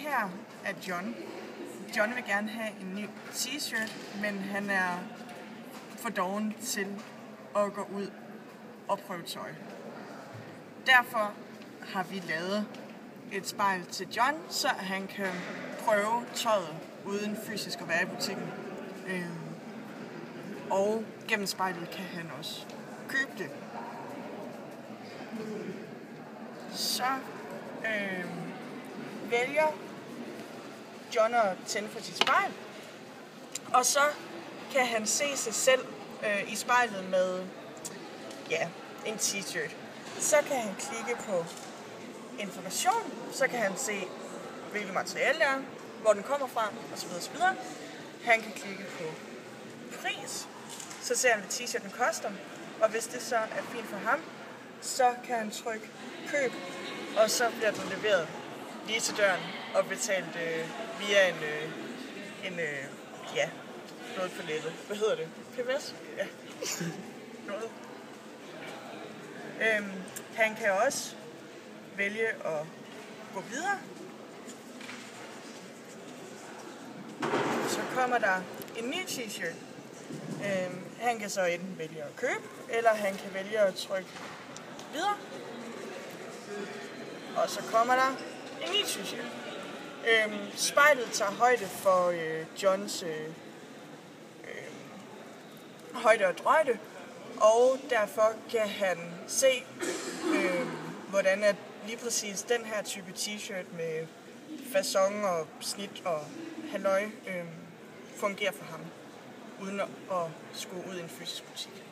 her er John. John vil gerne have en ny t-shirt, men han er for doven til at gå ud og prøve tøj. Derfor har vi lavet et spejl til John, så han kan prøve tøjet uden fysisk at være i butikken. Og gennem spejlet kan han også købe det. Så vælger John at tænde for sit spejl, og så kan han se sig selv i spejlet med en t-shirt. Så kan han klikke på information, så kan han se, hvilket materiale det er, hvor den kommer fra, osv. osv. Han kan klikke på pris, så ser han, hvad t-shirten koster, og hvis det så er fint for ham, så kan han trykke køb, og så bliver den leveret lige til døren og betalt via noget på nettet. Hvad hedder det? PVS? Ja. Noget. Han kan også vælge at gå videre. Så kommer der en ny t-shirt. Han kan så enten vælge at købe, eller han kan vælge at trykke videre. Og så kommer der en ny t-shirt. Spejlet tager højde for Johns højde og drøjde, og derfor kan han se, hvordan at lige præcis den her type t-shirt med facon og snit og halløj fungerer for ham, uden at skulle ud i en fysisk butik.